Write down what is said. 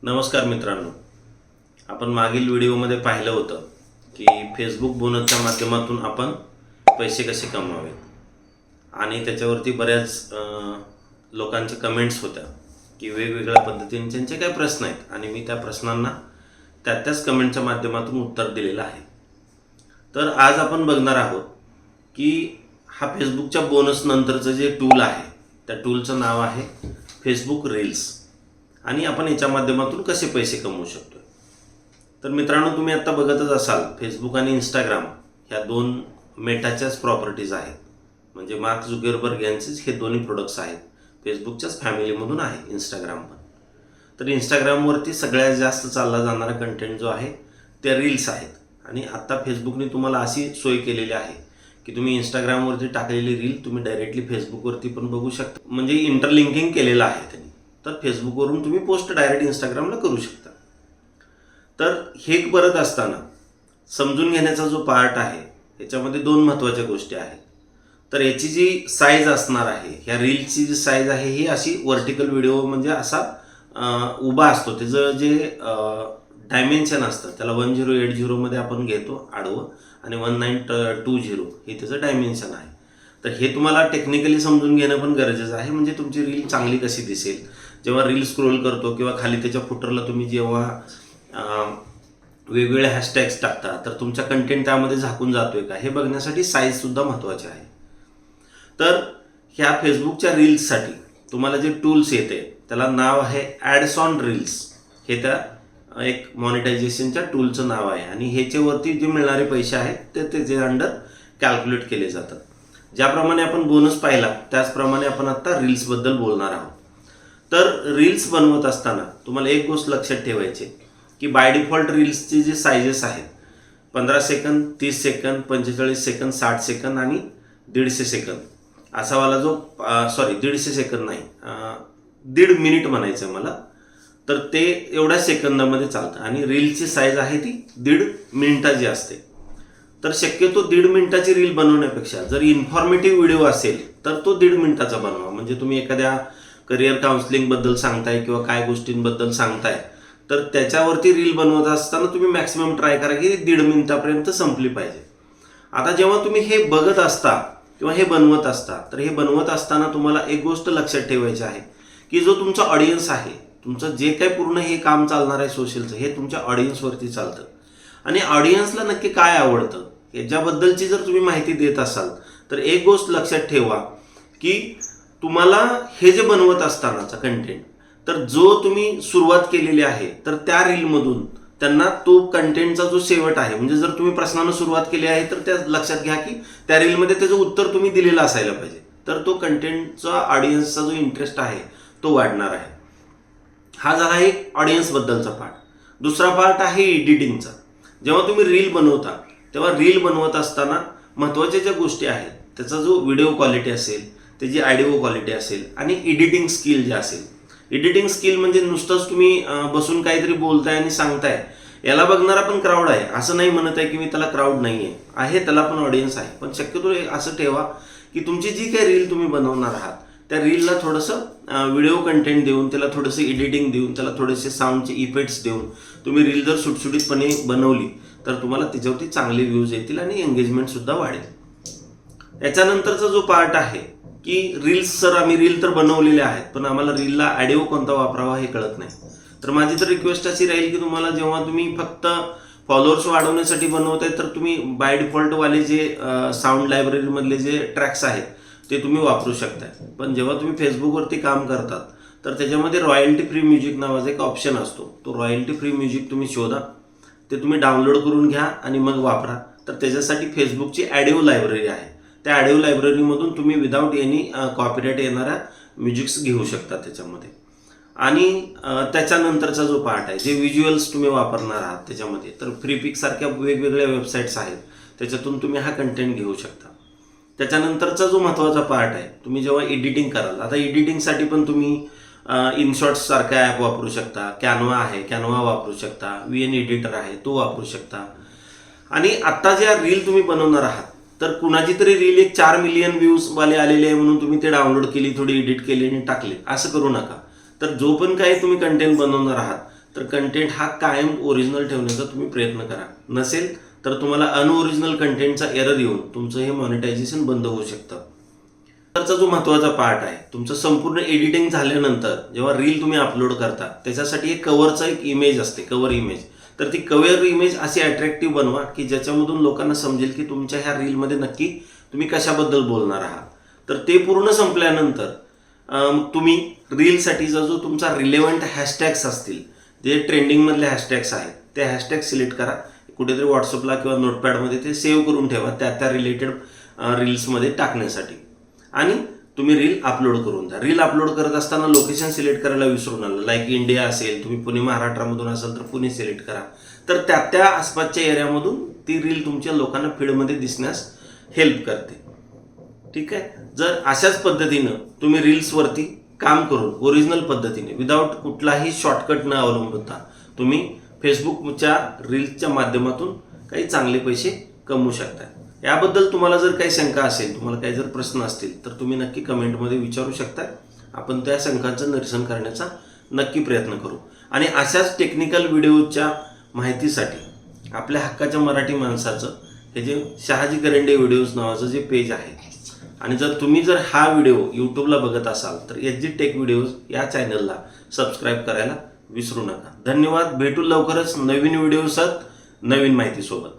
नमस्कार मित्रांनो, आपण मागील व्हिडिओमध्ये पाहिलं होतं की फेसबुक बोनसच्या माध्यमातून आपण पैसे कसे कमवावेत आणि त्याच्यावरती बऱ्याच लोकांचे कमेंट्स होत्या की वेगवेगळ्या पद्धतीने त्यांचे काय प्रश्न आहेत आणि मी त्या प्रश्नांना त्याच कमेंटच्या माध्यमातून उत्तर दिलेलं आहे. तर आज आपण बघणार आहोत की हा फेसबुकच्या बोनस नंतरचं जे टूल आहे त्या टूलचं नाव आहे फेसबुक रील्स आणि आपण याच्या माध्यमातून कसे पैसे कमवू शकतो. तर मित्रांनो, तुम्ही आता बघतच असाल फेसबुक आणि इंस्टाग्राम ह्या दोन मेटाच्याच प्रॉपर्टीज आहेत. म्हणजे मार्क झुकरबर्ग यांचेच हे दोन्ही प्रोडक्ट्स आहेत. फेसबुकच्याच फॅमिलीमधून आहे इंस्टाग्राम पण. तर इंस्टाग्रामवरती सगळ्यात जास्त चालला जाणारा कंटेंट जो आहे ते रील्स आहेत आणि आता फेसबुकने तुम्हाला अशी सोय केलेली आहे की तुम्ही इंस्टाग्रामवरती टाकलेली रील तुम्ही डायरेक्टली फेसबुकवरती पण बघू शकता. म्हणजे इंटरलिंकिंग केलेलं आहे त्यांनी. तर फेसबुकवरून तुम्ही पोस्ट डायरेक्ट इंस्टाग्रामला करू शकता. तर हे करत असताना समजून घेण्याचा जो पार्ट आहे याच्यामध्ये दोन महत्त्वाच्या गोष्टी आहेत. तर याची जी साईज असणार आहे, ह्या रीलची जी साईज आहे ही अशी व्हर्टिकल व्हिडिओ म्हणजे असा उभा असतो. त्याचं जे डायमेन्शन असतं त्याला 1080 मध्ये आपण घेतो आडवं आणि 1920 हे त्याचं डायमेन्शन आहे. तर हे तुम्हाला टेक्निकली समजून घेणं पण गरजेचं आहे. म्हणजे तुमची रील चांगली कशी दिसेल जेव्हा रील स्क्रोल करतो किंवा खाली त्याच्या फुटरला तुम्ही जेव्हा वेगवेगळे हॅशटॅग्स टाकता तर तुमचा कंटेंट त्यामध्ये झाकून जातोय का हे बघण्यासाठी साईजसुद्धा महत्त्वाची आहे. तर ह्या फेसबुकच्या रील्ससाठी तुम्हाला जे टूल्स येते त्याला नाव आहे ॲड्स ऑन रील्स. हे त्या एक मॉनिटायझेशनच्या टूलचं नाव आहे आणि ह्याच्यावरती जे मिळणारे पैसे आहेत ते त्याचे अंडर कॅल्क्युलेट केले जातात. ज्याप्रमाणे आपण बोनस पाहिला त्याचप्रमाणे आपण आता रील्सबद्दल बोलणार आहोत. तर रील्स बनवत असताना तुम्हाला एक गोष्ट लक्षात ठेवायची की बाय डिफॉल्ट रील्सचे जे सायझेस आहेत 15 सेकंद, 30 सेकंद, 45 सेकंद, 60 सेकंद आणि 150 सेकंद असा वाला जो 150 सेकंद नाही, 1.5 मिनिट म्हणायचं मला. तर ते एवढ्या सेकंदामध्ये चालतं आणि रीलची साईज आहे ती 1.5 मिनिटाची असते. तर शक्यतो 1.5 मिनिटाची रील बनवण्यापेक्षा जर इन्फॉर्मेटिव्ह व्हिडिओ असेल तर तो 1.5 मिनिटाचा बनवा. म्हणजे तुम्ही एखाद्या करिअर काउन्सिलिंगबद्दल सांगताय किंवा काय गोष्टींबद्दल सांगताय तर त्याच्यावरती रील बनवत असताना तुम्ही मॅक्सिमम ट्राय करा की 1.5 मिनिटापर्यंत संपली पाहिजे. आता जेव्हा तुम्ही हे बघत असता किंवा हे बनवत असता तर हे बनवत असताना तुम्हाला एक गोष्ट लक्षात ठेवायची आहे की जो तुमचा ऑडियन्स आहे, तुमचं जे काही पूर्ण हे काम चालणार आहे सोशलचं हे तुमच्या ऑडियन्सवरती चालतं आणि ऑडियन्सला नक्की काय आवडतं याच्याबद्दलची जर तुम्ही माहिती देत असाल तर एक गोष्ट लक्षात ठेवा की तुम्हाला हे जे बनवत असतानाचा कंटेंट तर जो तुम्ही सुरुवात केलेली आहे तर त्या रीलमधून त्यांना तो कंटेंटचा जो शेवट आहे म्हणजे जर तुम्ही प्रश्नानं सुरुवात केली आहे तर त्या लक्षात घ्या की त्या रीलमध्ये त्याचं उत्तर तुम्ही दिलेलं असायला पाहिजे. तर तो कंटेंटचा ऑडियन्सचा जो इंटरेस्ट आहे तो वाढणार आहे. हा झाला एक ऑडियन्सबद्दलचा पार्ट. दुसरा पार्ट आहे एडिटिंगचा. जेव्हा तुम्ही रील बनवता तेव्हा रील बनवत असताना महत्त्वाच्या ज्या गोष्टी आहेत त्याचा जो व्हिडिओ क्वालिटी असेल, त्याची ऑडिओ क्वालिटी असेल आणि एडिटिंग स्किल जे असेल. एडिटिंग स्किल म्हणजे नुसतंच तुम्ही बसून काहीतरी बोलताय आणि सांगताय याला बघणारा पण क्राऊड आहे, असं नाही म्हणत आहे की मी त्याला क्राऊड नाही आहे, त्याला पण ऑडियन्स आहे. पण शक्यतो असं ठेवा की तुमची जी काही रील तुम्ही बनवणार आहात त्या रीलला थोडंसं व्हिडिओ कंटेंट देऊन त्याला थोडंसं एडिटिंग देऊन त्याला थोडेसे साऊंडचे इफेक्ट्स देऊन तुम्ही रील जर सुटसुटीतपणे बनवली तर तुम्हाला त्याच्यावरती चांगले व्ह्यूज येतील आणि एंगेजमेंटसुद्धा वाढेल. याच्यानंतरचा जो पार्ट आहे की रील्स सर आम्ही रील तर बनवलेले आहेत पण आम्हाला रीलला ऑडिओ कोणता वापरावा हे कळत नाही. तर माझी तर रिक्वेस्ट अशी राहील की तुम्हाला जेव्हा तुम्ही फक्त फॉलोअर्स वाढवण्यासाठी बनवताय तर तुम्ही बाय डिफॉल्टवाले जे साऊंड लायब्ररीमधले जे ट्रॅक्स आहेत ते तुम्ही वापरू शकताय. पण जेव्हा तुम्ही फेसबुकवरती काम करतात तर त्याच्यामध्ये रॉयल्टी फ्री म्युझिक नावाचा एक ऑप्शन असतो. तो रॉयल्टी फ्री म्युझिक तुम्ही शोधा, ते तुम्ही डाउनलोड करून घ्या आणि मग वापरा. तर त्याच्यासाठी फेसबुकची ऑडिओ लायब्ररी आहे. त्या ऑडिओ लायब्ररीमधून तुम्ही विदाऊट एनी कॉपीराईट येणाऱ्या म्युझिक्स घेऊ शकता त्याच्यामध्ये. आणि त्याच्यानंतरचा जो पार्ट आहे जे व्हिज्युअल्स तुम्ही वापरणार आहात त्याच्यामध्ये तर फ्रीपिकसारख्या वेगवेगळ्या वेबसाईट्स आहेत त्याच्यातून तुम्ही हा कंटेंट घेऊ शकता. त्याच्यानंतरचा जो महत्त्वाचा पार्ट आहे तुम्ही जेव्हा एडिटिंग कराल, आता एडिटिंगसाठी पण तुम्ही इनशॉट्स सारखा ॲप वापरू शकता, कॅनवा आहे कॅनवा वापरू शकता, VN एडिटर आहे तो वापरू शकता. आणि आत्ता ज्या रील तुम्ही बनवणार आहात तर कुणाची तरी रील एक 4 मिलियन व्ह्यूजवाले आलेले आहे म्हणून तुम्ही ते डाउनलोड केली, थोडी एडिट केली आणि टाकले, असं करू नका. तर जो पण काही तुम्ही कंटेंट बनवणार आहात तर कंटेंट हा कायम ओरिजिनल ठेवण्याचा तुम्ही प्रयत्न करा. नसेल तर तुम्हाला अनओरिजिनल कंटेंटचा एरर येऊन तुमचं हे मॉनिटायझेशन बंद होऊ शकतं. नंतरचा जो महत्त्वाचा पार्ट आहे, तुमचं संपूर्ण एडिटिंग झाल्यानंतर जेव्हा रील तुम्ही अपलोड करता त्याच्यासाठी एक कव्हरचा एक इमेज असते, कव्हर इमेज. तर ती कव्हर इमेज अशी अट्रॅक्टिव्ह बनवा की ज्याच्यामधून लोकांना समजेल की तुमच्या ह्या रीलमध्ये नक्की तुम्ही कशाबद्दल बोलणार आहात. तर ते पूर्ण संपल्यानंतर तुम्ही रीलसाठीचा जो तुमचा रिलेव्हंट हॅशटॅग्स असतील, जे ट्रेंडिंगमधले हॅशटॅग्स आहेत, ते हॅशटॅग सिलेक्ट करा. कुठेतरी व्हॉट्सअपला किंवा नोटपॅडमध्ये ते सेव्ह करून ठेवा त्या रिलेटेड रील्समध्ये टाकण्यासाठी. आणि तुम्ही रील अपलोड करून द्या. रील अपलोड करत असताना लोकेशन सिलेक्ट करायला विसरू नका. लाईक इंडिया असेल, तुम्ही पुणे महाराष्ट्रामधून असाल तर पुणे सिलेक्ट करा. तर त्या आसपासच्या एरियामधून ती रील तुमच्या लोकांना फीडमध्ये दिसण्यास हेल्प करते. ठीक आहे. जर अशाच पद्धतीनं तुम्ही रील्सवरती काम करून ओरिजिनल पद्धतीने विदाऊट कुठलाही शॉर्टकट न अवलंबता तुम्ही फेसबुकच्या रील्सच्या माध्यमातून काही चांगले पैसे कमवू शकता. याबद्दल तुम्हाला जर काही शंका असेल, तुम्हाला काही जर प्रश्न असतील तर तुम्ही नक्की कमेंटमध्ये विचारू शकता. आपण त्या शंकांचं निरसन करण्याचा नक्की प्रयत्न करू. आणि अशाच टेक्निकल व्हिडिओच्या माहितीसाठी आपल्या हक्काच्या मराठी माणसाचं हे जे शहाजी करंडे व्हिडिओज नावाचं जे पेज आहे, आणि जर हा व्हिडिओ यूट्यूबला बघत असाल तर एच जी टेक व्हिडिओज या चॅनलला सबस्क्राईब करायला विसरू नका. धन्यवाद. भेटू लवकरच नवीन व्हिडिओसह नवीन माहितीसोबत.